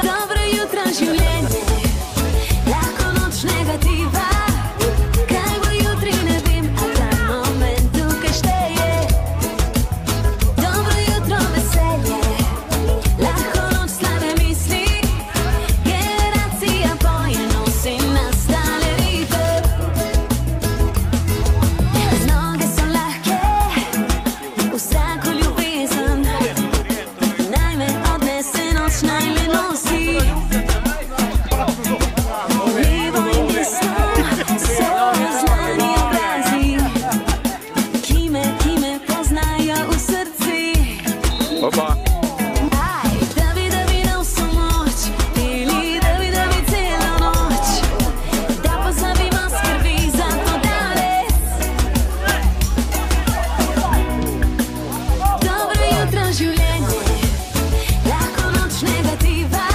Dobro jutro življenje, lahko noč negativa. Kaj bo jutri ne vem, a ta moment tukaj šteje. Dobro jutro veselje, lahko noč slabe misli. Generacija poje nosi nastale ritem. Z noge so lahke, v zraku ljubezen. Naj me odnese noč, naj me nosi. Levo in desno so znani obrazi, ki me poznajo v srci. Aj, da bi dal vso moč, ili da bi celo noč, da pozabimo skrbi za to danes. Dobro jutro življenje, lahko noč negativa.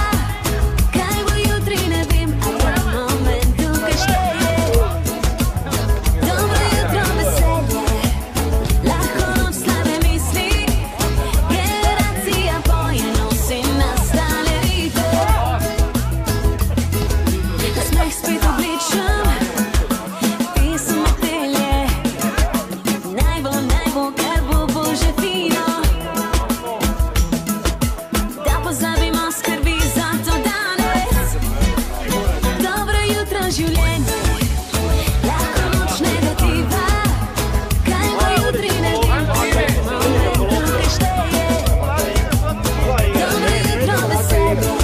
Kaj bo jutri ne vem, a ta moment tukaj šteje. Dobro jutro veselje, lahko noč slabe misli. Generacija poje nosi nastale ritem. Smeh spet obličem, pesem metelje. Naj bo, kar bo že fino, da pozabimo skrbi za to danes. Dobro jutro življenje, lahko noč negativa. Kaj bo jutri ne vem, a ta moment tukaj šteje. Dobro jutro veselje,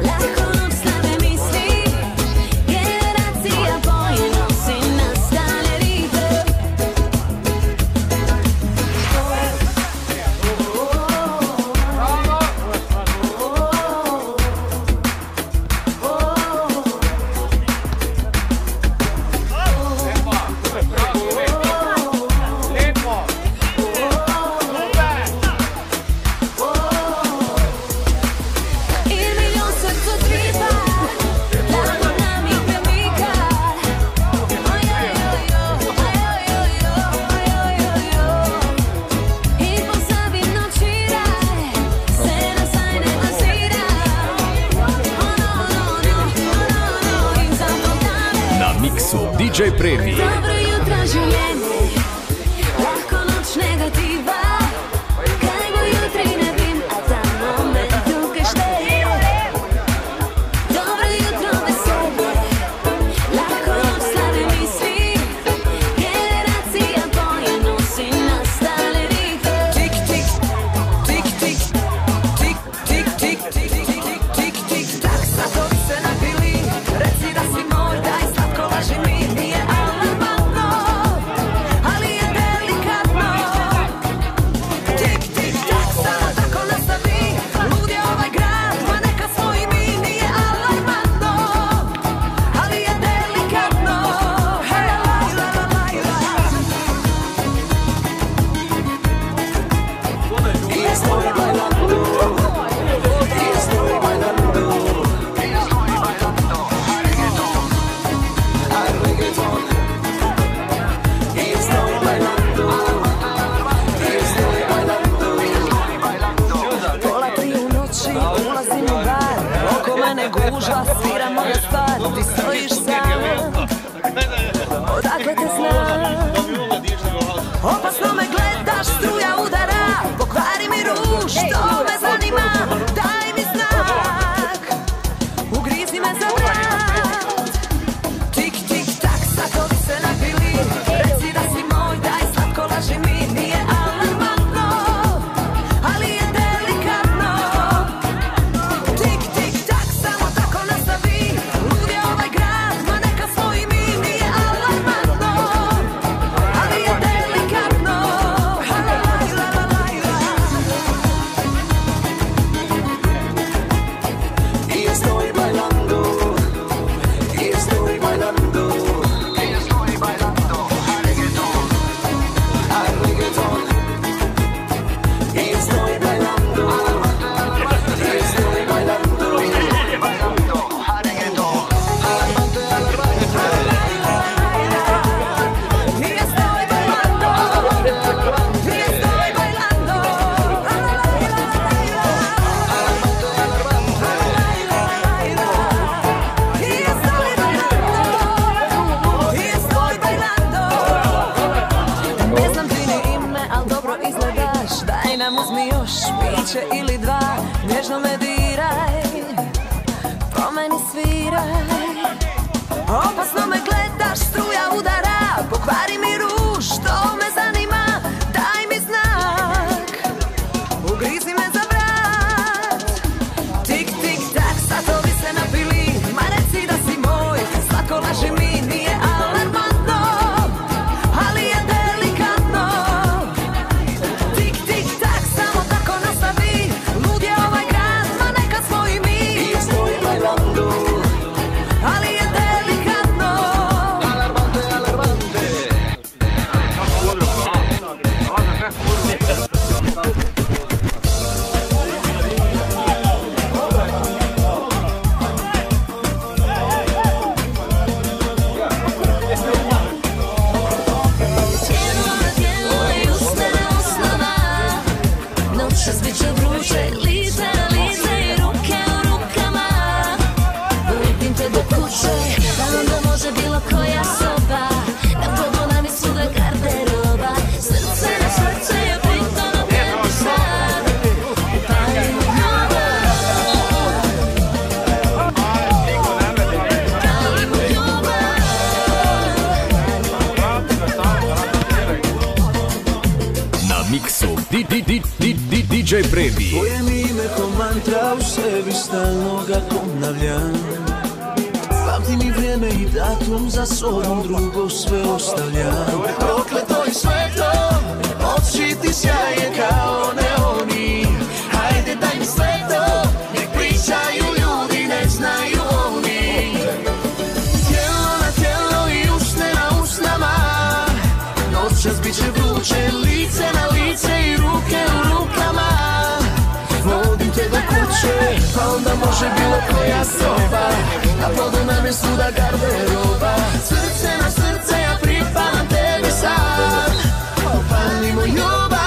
lahko noč slabe misli. Generacija poje nosi nastale ritem. Il mio srcu tripa, lahko nami premika. In pozabi noč včeraj, se nazaj ne oziraj. In zato danes. Na miksu DJ Previ. Dobro jutro življenje, lahko noč negativa. Kaj bo jutri ne vem, a ta moment tukaj šteje. Dobro jutro veselje, lahko noč slabe misli. Generacija poje nosi nastale ritem. Tik, tik, tik, tik, tik, tik, tik, tik, tik, tik, tik, tak, satovi se nabili. Reci da si moj, daj slatko laži mi. Nije alarmantno, ali je delikatno. Tik, tik, tak, samo tako nastavi. Lud je ovaj grad, ma neka svoji mi. Nije alarmantno, ali je delikatno. Hej, laj, laj, laj, laj. Y estoy bailando, y estoy bailando, al reggaetón. Y estoy bailando, y estoy bailando. Pola 3 u noći, ulazim u bar. Oko mene gužva, svira moja stvar. Ti stojiš sam, odakle te znam. Opasno me gledaš, struja udara. Pokvari mi ruž, to me zanima. Daj mi znak, ugrizi me za vrat. Tik, tik, tak, satovi se nabili. Reci da si moj, daj slatko laži mi. Nije alarmantno, ali je delikatno. Tik, tik, tak, samo tako nastavi. još piće ili dva, nježno me diraj, po meni sviraj. Opasno me gledaš, struja udara, pokvari mi ruž, to me zanima, daj mi znak, ugrizi me za vrat. Tik, tik, tak, satovi se napili, ma reci da si moj, slatko laži mi, nije alarmantno, ali je delikatno. Tik, tik, tak, samo tako nastavi, lud je ovaj grad, ma neka smo i mi. I ja stojim na landu, ali je delikatno. Alarmante, alarmante. Tijelo na tijelo i usne na usnama, noćas bit će vruće, lice na lice i ruke u rukama. Vodim te do kuće, da onda može bilo koja soba, na podu nam je svuda garderoba. Srce na srce je pritom na tebi sad, upalimo ljubav, upalimo ljubav. Na miksu DJ Previ. Tvoje mi ime ko mantra u sebi stalno ga ponavljam. Pamti mi vrijeme i datum, za sobom drugo sve ostavljam. Prokleto i sveto, oči ti sjaje kao neoni. Hajde daj mi sve to, nek pričaju ljudi, ne znaju oni. Tijelo na tijelo i usne na usnama, noćas bit će vruće, lice na lice i ruke u rukama. Vodim te do kuće, pa onda može bilo koja soba, na podu nam je svuda garderoba. Srce na srce, ja pripadam tebi sad, upalimo ljubav.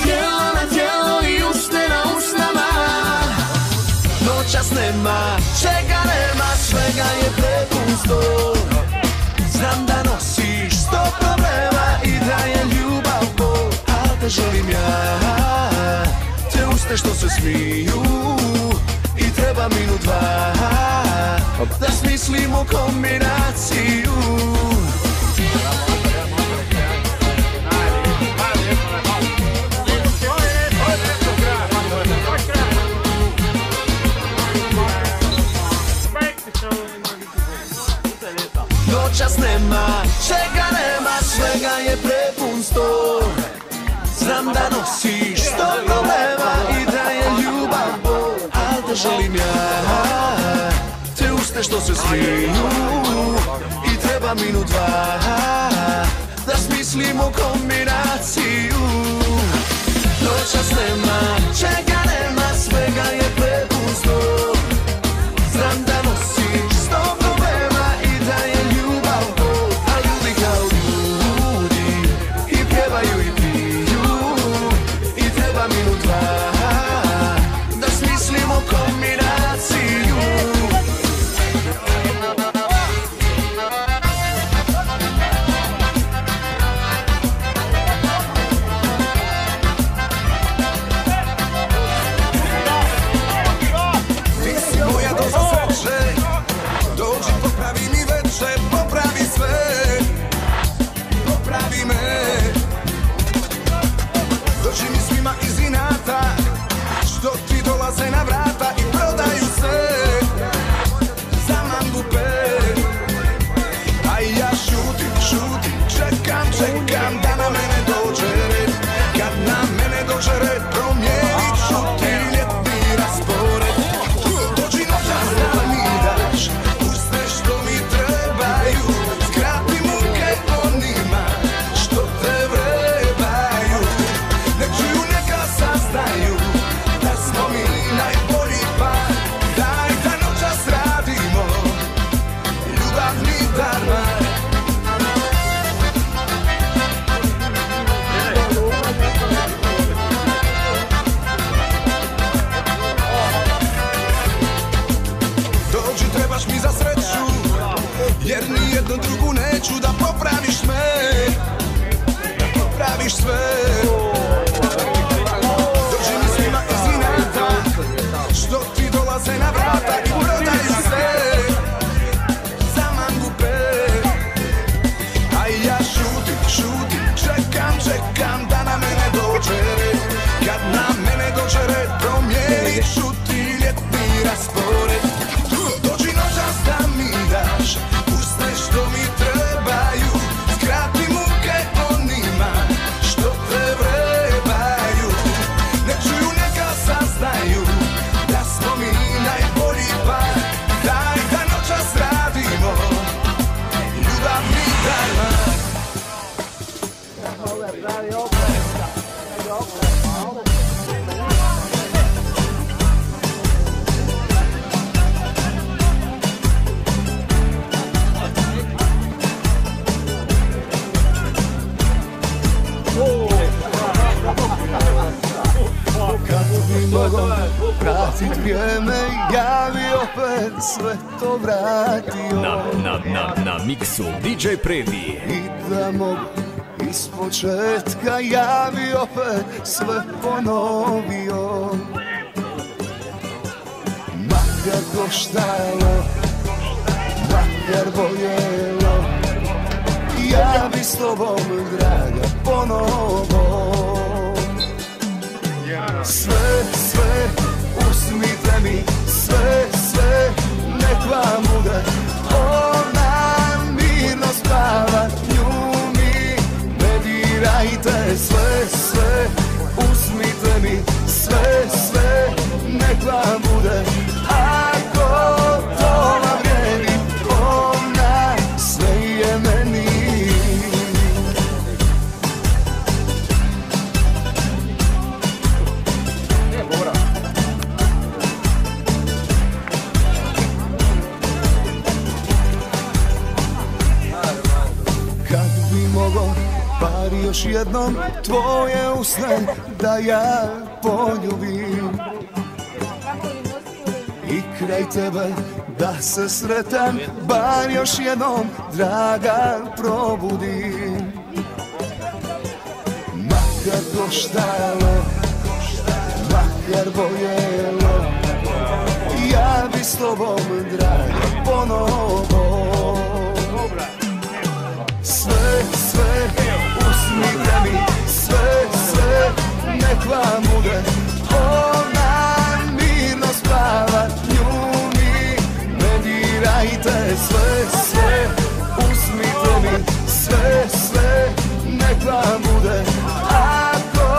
Tijelo na tijelo i usne na usnama, noćas nema, čega nema, svega je prepun sto. Znam da nosiš 100 problema i da je ljubav bol, al te želim ja, te uste što se smiju i treba minut dva, da smislimo kombinaciju. Noćas nema, čega nema, svega je prepun sto. Znam da nosiš 100 problema i da je ljubav bol, al te želim ja, te uste što se smiju i treba minut dva, da smislimo kombinaciju. Noćas nema, čega nema, svega je prepun sto. Znam da nosiš 100 problema i da je ljubav bol, a ljudi kao ljudi i pjevaju i piju i treba minut dva, da smislimo kombinaciju. nijednu drugu neću da popraviš me, da popraviš sve. Dođi mi svima iz inata, što ti dolaze na vrata i prodaju se za mangupe. A i ja šutim, čekam da na mene dođe. Kad na mene dođe red, promijenit ću ti ljetni raspored. Dođi noćas da mi daš uz sve što mi trebaju, skrati muke onima što te vrebaju. Ne čuju, neka saznaju da smo mi najbolji par. Daj da noćas radimo ljubavni darma. Vratit vrijeme, ja bi opet sve to vratio. Na miksu DJ Predi. I da mogu ispočetka, ja bi opet sve ponovio. Makar koštalo, makar boljelo, ja bi s tobom, draga, ponovo. Sve, uzmite mi, sve, nek vam bude. Ona mirno spava, nju mi ne dirajte. Sve, uzmite mi, sve, nek vam bude. Ako to vam vrijedi, ona sve je meni. Bar još jednom tvoje usne da ja poljubim i kraj tebe da se sretam, bar još jednom, draga, probudim. Makar koštalo, makar boljelo, ja bi s tobom, draga, ponovo. Sve, uzmite mi, sve, nek vam bude. Ona mirno spava, nju mi ne dirajte. Sve, uzmite mi, sve, nek vam bude. Ako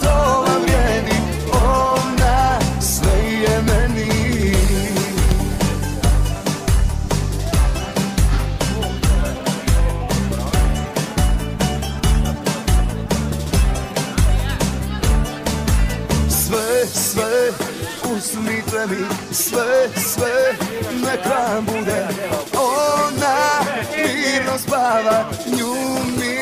to vam vrijedi, ona sve je meni. Sve, uzmite mi, sve, nek vam bude. Ona mirno spava, nju mi.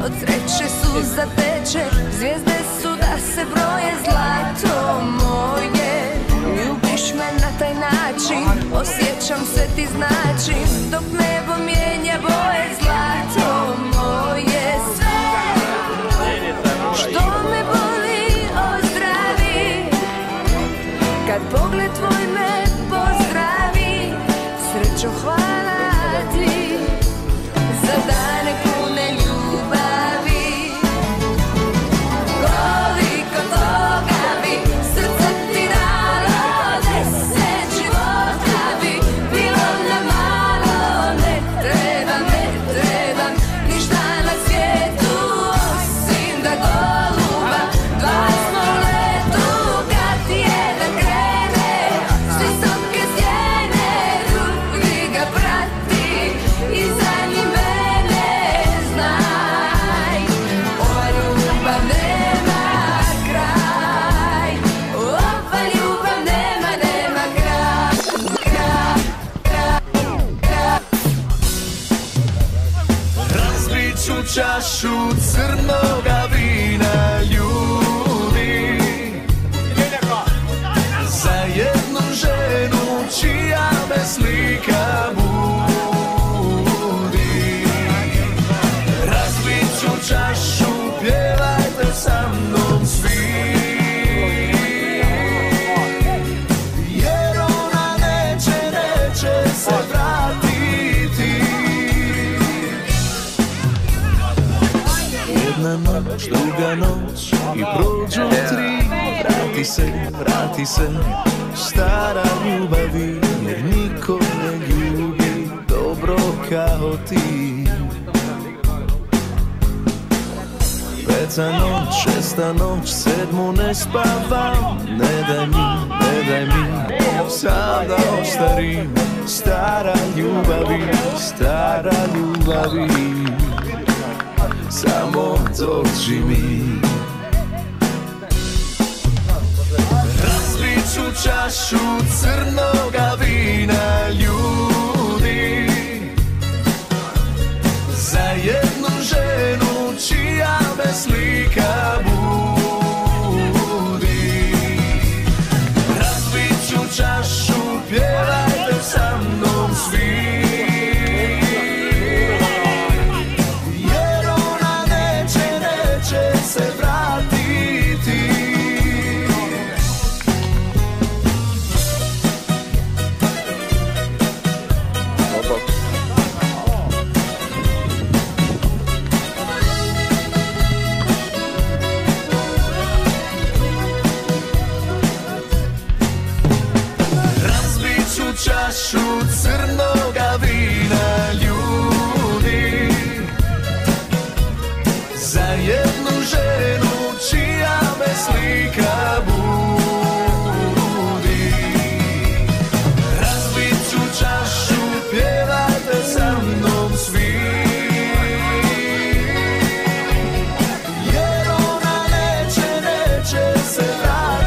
Od sreće suza teče, zvijezde su da se broje, zlato moje. Ljubiš me na taj način, osjećam se ti značim, dok nebo mijenja boje, zlato moje. Sve što me boli ozdravi, kad pogled čašu crnoga vina, ljudi, za jednu ženu čija me slika budi. Razbit ću čašu, pjevajte sa mnom svi, jer ona neće se vratiti. Jedna noć, druga noć i prođu 3. Vrati se, stara ljubavi, jer niko ne ljubi dobro kao ti. 5. noć, 6. noć, 7. ne spavam, ne daj mi, sam da ostarim. Stara ljubavi, samo dođi mi. Razbit ću čašu crnoga vina, ljudi, za jednu ženu čija me slika budi. Razbit ću čašu, pjevajte sa mnom svi, jer ona neće se vratiti. Čašu crnoga vina, ljudi, za jednu ženu čija me slika budi. Razbit ću čašu, pjevajte sa mnom svi, jer ona neće se vratiti.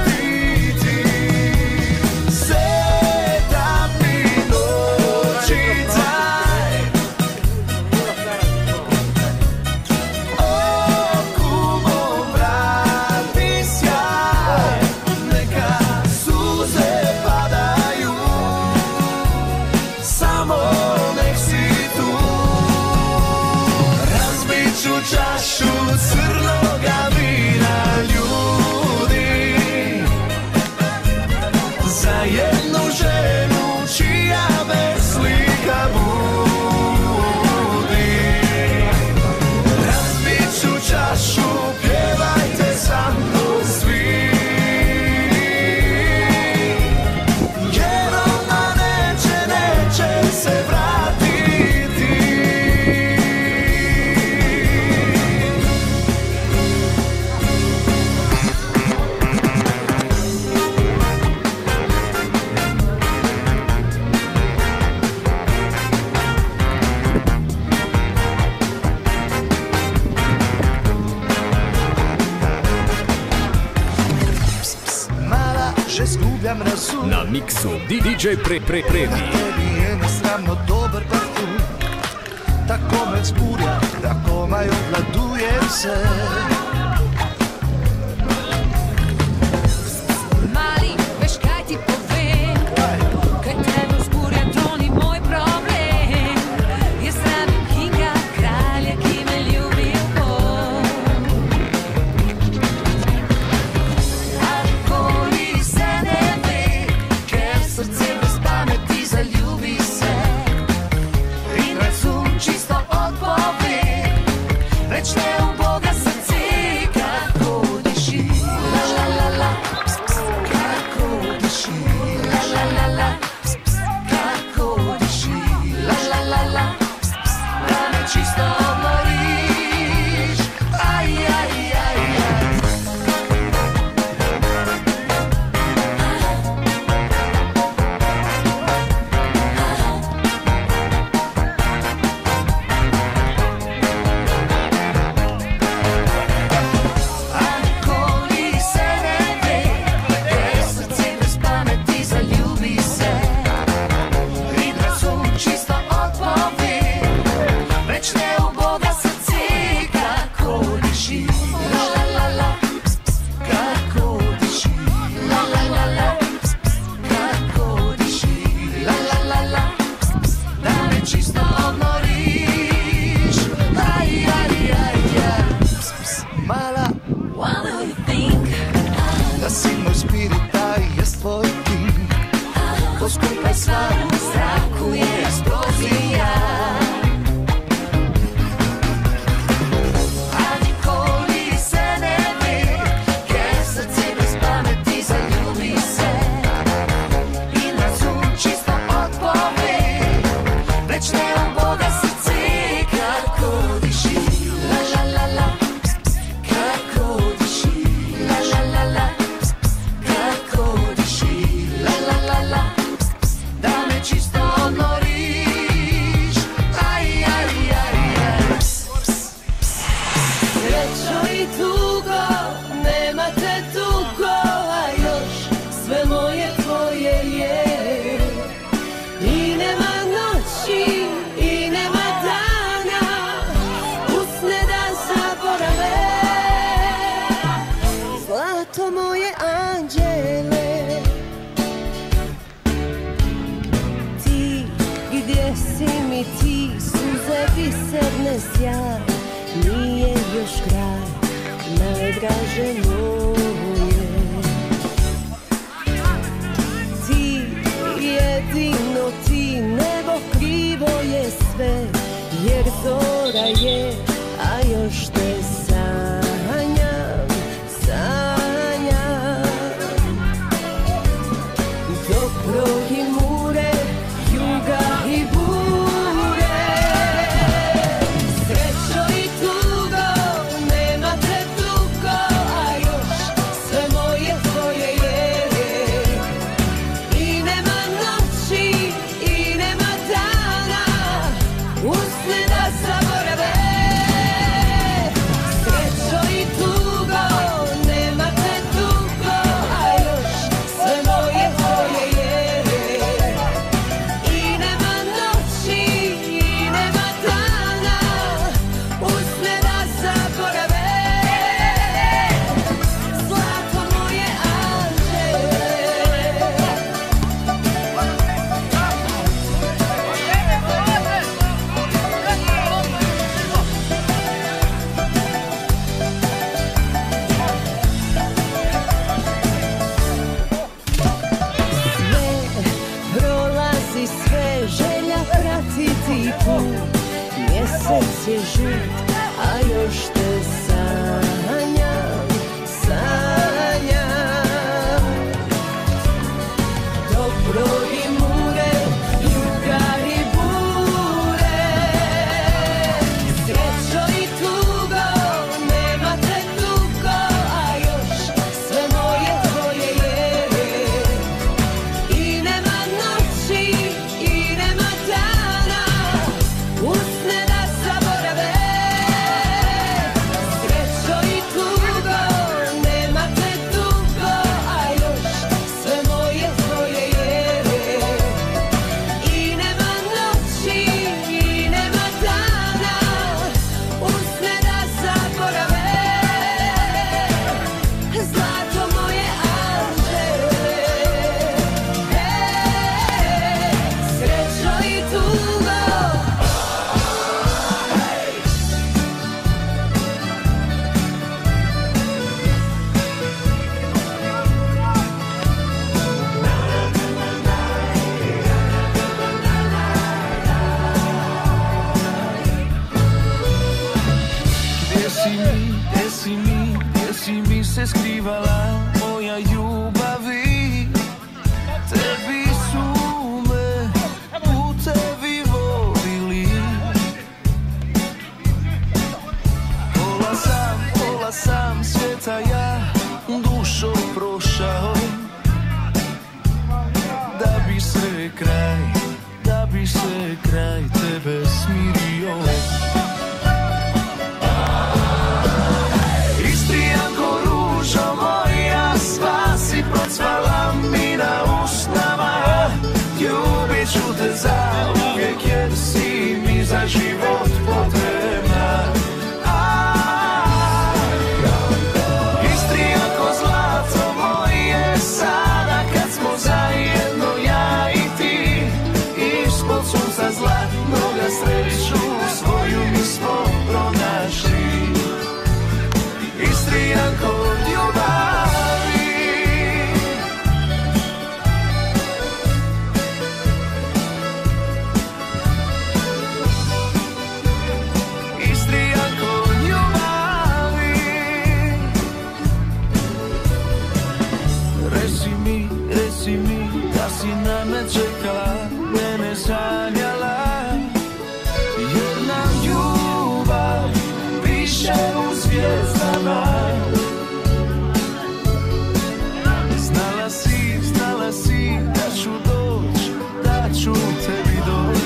Čašu crnoga vina, ljudi, za jednu ženu čija me slika budi. Razbit ću čašu, pjevajte sa mnom svi, jer ona neće se vratiti. Na miksu DJ Previ. Tebi je nesramno dobar parfum, tako me zburja, da komaj obladujem se. Mali, veš kaj ti povem, kaj tebe zburja, to ni moj problem. Jaz rabim Kinga, kralja, ki me ljubil bo. Akoli se ne ve, ker srce brez pameti zaljubi se in razum čisto odpove, več ne uboga srce. zlato moje anđele. Ti, gdje si mi ti, suze biserne sjaj, nije još kraj, najdraže moje. Ti, jedino ti, nebo krivo je sve, jer zora je, a još te sanjam, sanjam. Dok progi mure, juga i bure, srećo i tugo, nema te dugo, a još sve moje tvoje je. I nema noći, i nema dana, usne da zaborave. Srećo i tugo, nema te dugo, a još sve moje tvoje je. I nema noći, i nema dana, usne da zaborave. Zlato moje anđele. Sve prolazi, sve želja pratiti put. Mjesec je žut, a još te sanjam, sanjam. Dok progi mure, juga i bure, srećo i tugo, nema te dugo, a još sve moje tvoje je. I nema noći, i nema dana, usne da zaborave. Srećo i tugo, nema te dugo, a još sve moje tvoje je. I nema noći, i nema dana, usne da zaborave. Zlato moje anđele. Srećo i tugo. Gdje si mi se skrivala, moja ljubavi? Tebi su me putevi vodili. Pola sam svijeta ja dušom prošao, da bi se kraj tebe smirio. Istrijanko, ružo moja, sva si procvala mi na usnama. Ljubit ću te zauvijek, jer si mi za život potrebna. Istrijanko, zlato moje, sada kad smo zajedno ja i ti, ispod sunca zlatnoga sreću svoju mi smo pronašli. Istrijanko od ljubavi. Istrijanko od ljubavi. Reci mi da si na me čekala, mene sanjala, jer nam ljubav piše u zvijezdama. Znala si da ću doć, da ću tebi doć.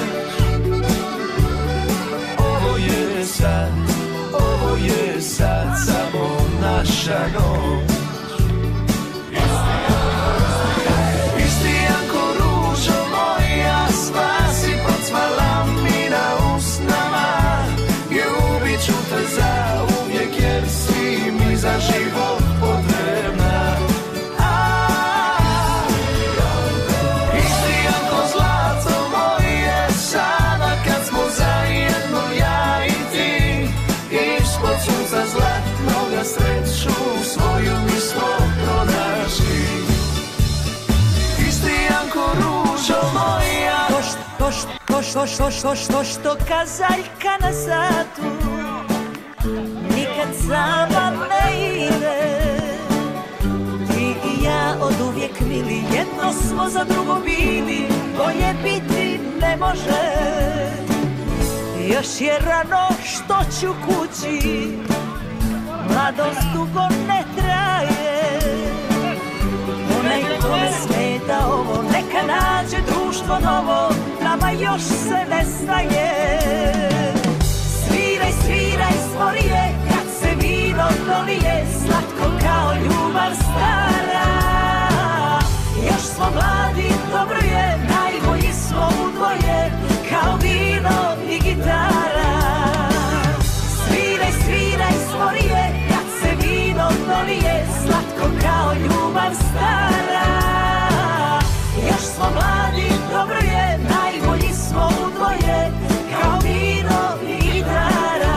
Ovo je sad samo naša noć. Istrijanko, ružo moja, što kazaljka na satu nikad sama ne ide. Ti i ja od uvijek mili, jedno smo za drugo bili, bolje biti ne može. Još je rano što ću kući, mladost dugo ne traje. Onaj kome smeta ovo, neka nađe društvo novo, nama još se ne staje. Sviraj, sviraj sporije, kad se vino dolije, slatko kao ljubav stara. Još smo mladi, dobro je, najbolji smo u dvoje, kao vino i gitara. Sviraj, sviraj sporije, kad se vino dolije, slatko kao ljubav stara. Još smo mladi, dobro je, najbolji smo u dvoje, kao vino i gitara.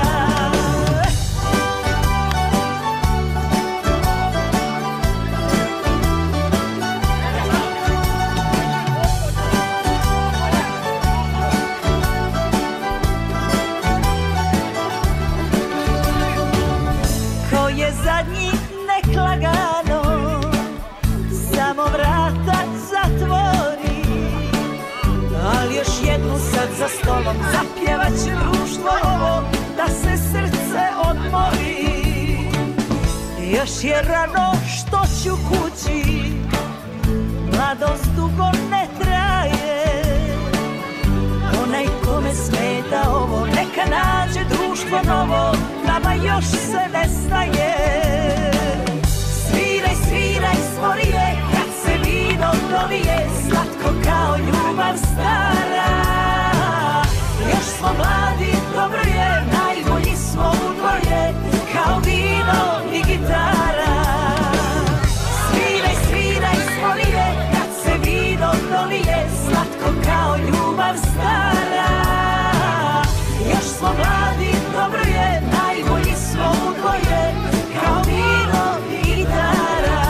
Ko je zadnji, nek lagano samo vrata zatvori, ali još jednu sad za stolom zapjevat će društvo ovo, da se srce odmori. Još je rano što ću kući, mladost dugo ne traje. Onaj kome smeta ovo, neka nađe društvo novo, nama još se ne staje. Sviraj, sviraj sporije, kad se vino dolije, slatko kao ljubav stara. Još smo mladi, dobro je, najbolji smo u dvoje, kao vino i gitara. Sviraj, sviraj sporije, kad se vino dolije, slatko kao ljubav stara. Još smo mladi, dobro je, najbolji smo u dvoje, kao vino i gitara.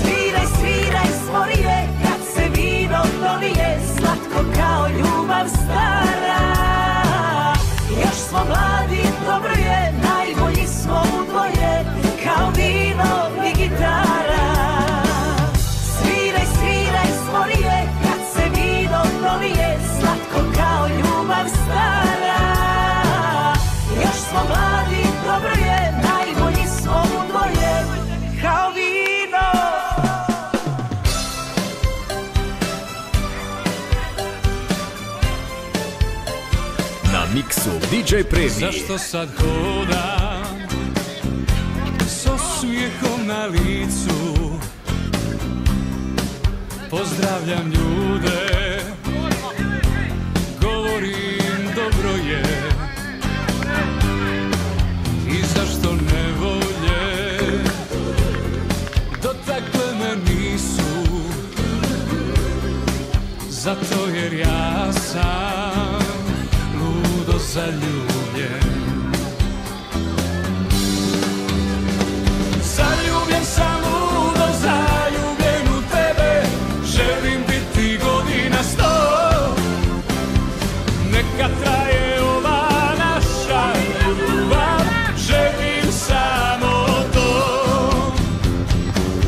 Sviraj, sviraj sporije, kad se vino dolije, slatko kao ljubav stara. Još smo mladi, dobro je, najbolji smo u dvoje, kao vino i gitara. Sviraj, sviraj sporije, kad se vino dolije, slatko kao ljubav stara. Još smo mladi, dobro je, najbolji smo u dvoje, kao vino. Na miksu DJ Premi. Zašto sad hodam s osmijehom na licu, pozdravljam ljude, govorim dobro je. I zašto nevolje dotakle me nisu, zato jer ja sam ludo zaljubljen. Zaljubljen sam, ludo zaljubljen u tebe, želim biti godina 100. Neka traje ova naša ljubav, želim samo to.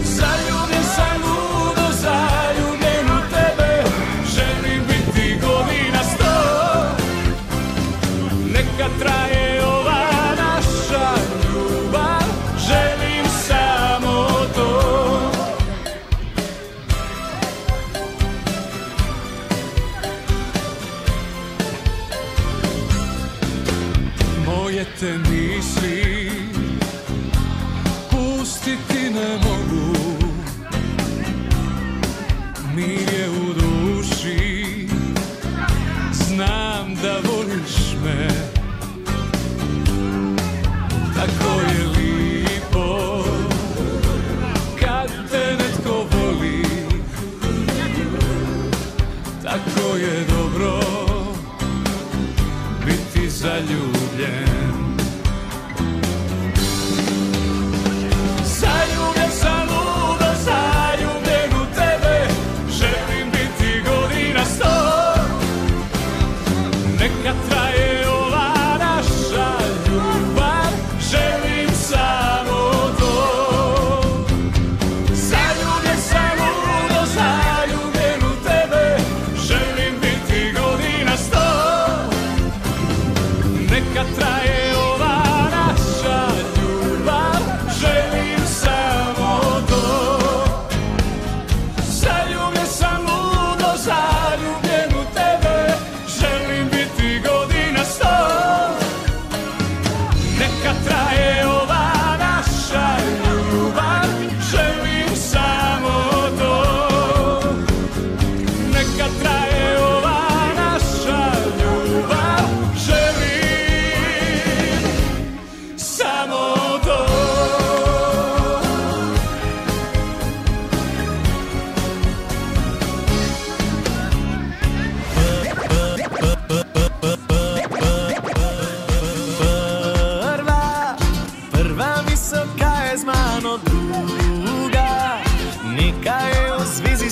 Zaljubljen sam, ludo zaljubljen u tebe, želim biti godina 100. Neka traje ova naša ljubav, želim samo to. Moje te misli pustiti ne mogu, mir je u duši, znam da voliš me. Tako je lipo kad te netko voli, tako je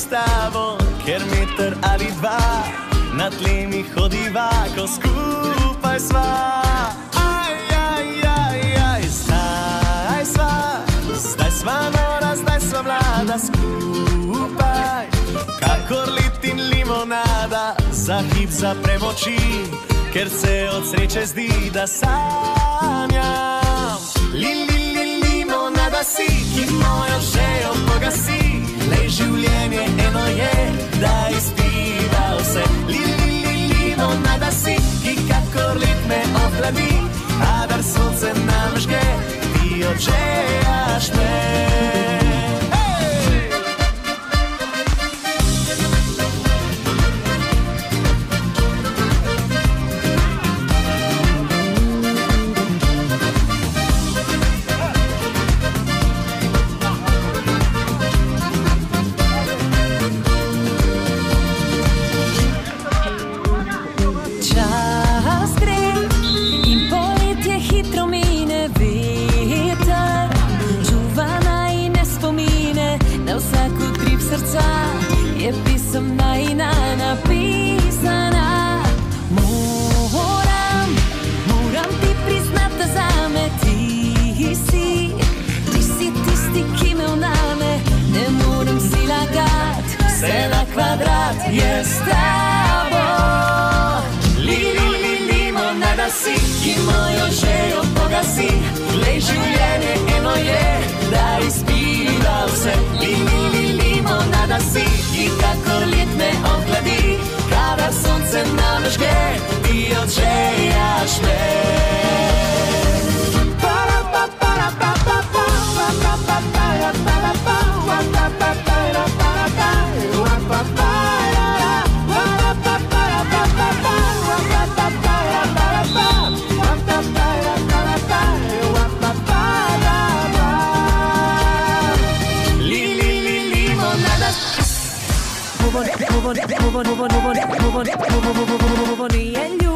stavo, ker meter ali dva na tlemi hodiva, ko skupaj sva. Zdaj sva nora, zdaj sva mlada skupaj, kakor led in limonada. Za hip zaprem oči, ker se od sreče zdi, da sanjam. Limonada si, ki mojo žejo pogasi. Lej, življenje eno je, da izpiva vse. Limonada si, ki kakor led me ohladi, a dar sonce nam žge, ti odžejaš me. Je pisomna in napisana. Moram ti priznat, da zame ti si tisti, ki me vname. Ne morem si lagat, vse na kvadrat je s tabo. Limonada si, ki mojo žejo pogasi. Glej, življenje eno je, da izpiva vse. Limonada si, ki kakor led me ohladi, kadar sonce nam žge, ti odžejaš me. Move on,